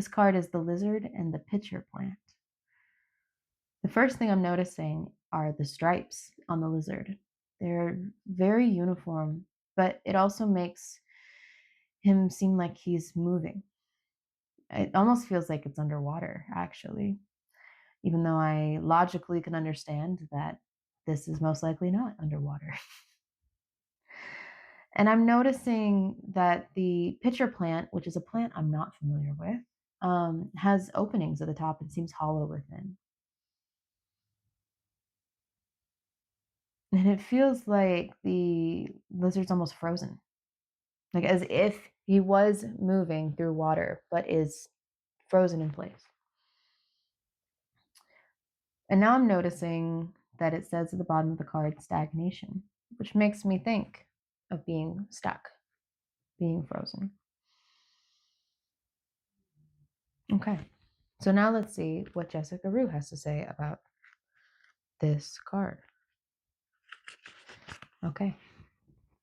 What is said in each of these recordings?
This card is the lizard and the pitcher plant. The first thing I'm noticing are the stripes on the lizard. They're very uniform, but it also makes him seem like he's moving. It almost feels like it's underwater, actually, even though I logically can understand that this is most likely not underwater. And I'm noticing that the pitcher plant, which is a plant I'm not familiar with, has openings at the top and seems hollow within. And it feels like the lizard's almost frozen, like as if he was moving through water, but is frozen in place. And now I'm noticing that it says at the bottom of the card, stagnation, which makes me think of being stuck, being frozen. Okay, so now let's see what Jessica Roux has to say about this card. Okay,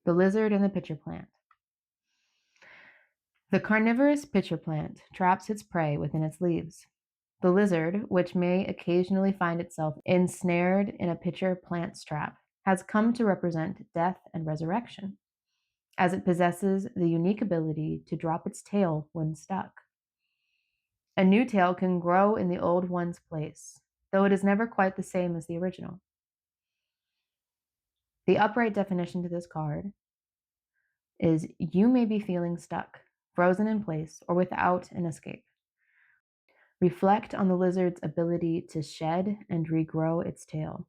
the lizard and the pitcher plant. The carnivorous pitcher plant traps its prey within its leaves. The lizard, which may occasionally find itself ensnared in a pitcher plant's trap, has come to represent death and resurrection, as it possesses the unique ability to drop its tail when stuck. A new tail can grow in the old one's place, though it is never quite the same as the original. The upright definition to this card is you may be feeling stuck, frozen in place, or without an escape. Reflect on the lizard's ability to shed and regrow its tail.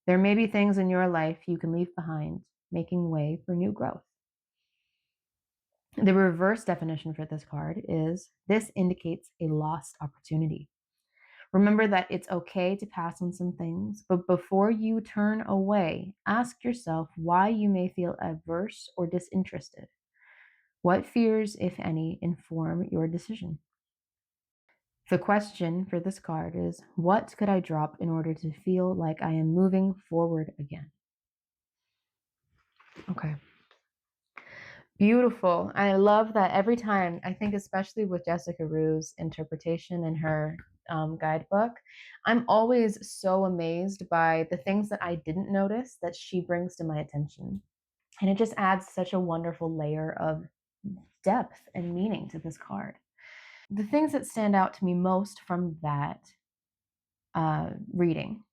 There may be things in your life you can leave behind, making way for new growth. The reverse definition for this card is this indicates a lost opportunity. Remember that it's okay to pass on some things, but before you turn away, ask yourself why you may feel averse or disinterested. What fears, if any, inform your decision? The question for this card is, what could I drop in order to feel like I am moving forward again? Okay. Beautiful. I love that every time, I think especially with Jessica Roux's interpretation in her guidebook, I'm always so amazed by the things that I didn't notice that she brings to my attention. And it just adds such a wonderful layer of depth and meaning to this card. The things that stand out to me most from that reading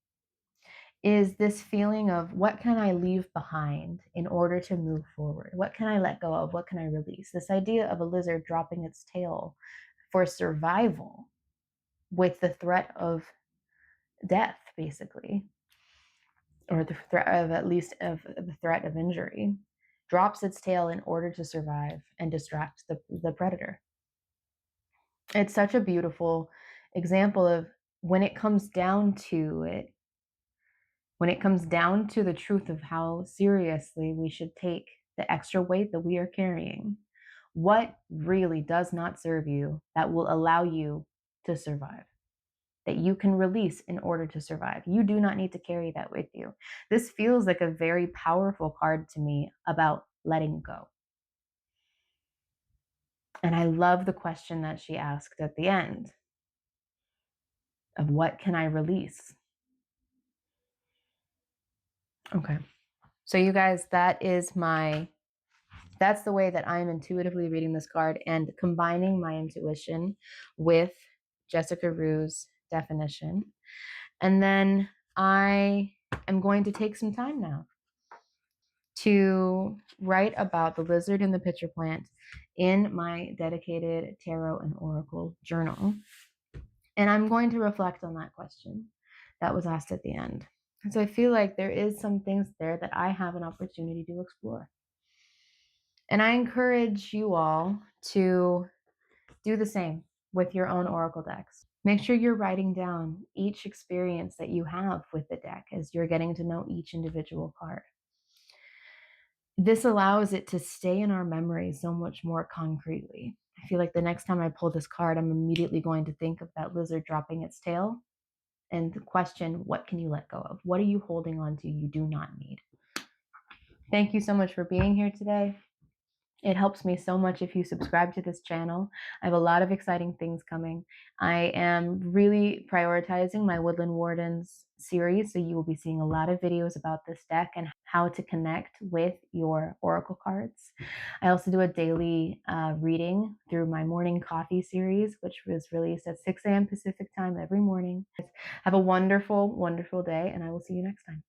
is this feeling of what can I leave behind in order to move forward? What can I let go of? What can I release? This idea of a lizard dropping its tail for survival with the threat of death, basically, or the threat of at least of the threat of injury, drops its tail in order to survive and distract the predator. It's such a beautiful example of when it comes down to it, when it comes down to the truth of how seriously we should take the extra weight that we are carrying, what really does not serve you that will allow you to survive, that you can release in order to survive. You do not need to carry that with you. This feels like a very powerful card to me about letting go. And I love the question that she asked at the end of what can I release? Okay. So you guys, that's the way that I'm intuitively reading this card and combining my intuition with Jessica Roux's definition. And then I am going to take some time now to write about the lizard and the pitcher plant in my dedicated tarot and oracle journal. And I'm going to reflect on that question that was asked at the end. And so I feel like there is some things there that I have an opportunity to explore. And I encourage you all to do the same with your own oracle decks. Make sure you're writing down each experience that you have with the deck as you're getting to know each individual card. This allows it to stay in our memory so much more concretely. I feel like the next time I pull this card, I'm immediately going to think of that lizard dropping its tail and question, what can you let go of? What are you holding on to you do not need? Thank you so much for being here today. It helps me so much if you subscribe to this channel. I have a lot of exciting things coming. I am really prioritizing my Woodland Wardens series, so you will be seeing a lot of videos about this deck and how to connect with your oracle cards. I also do a daily reading through my morning coffee series, which was released at 6 a.m. Pacific time every morning. Have a wonderful, wonderful day, and I will see you next time.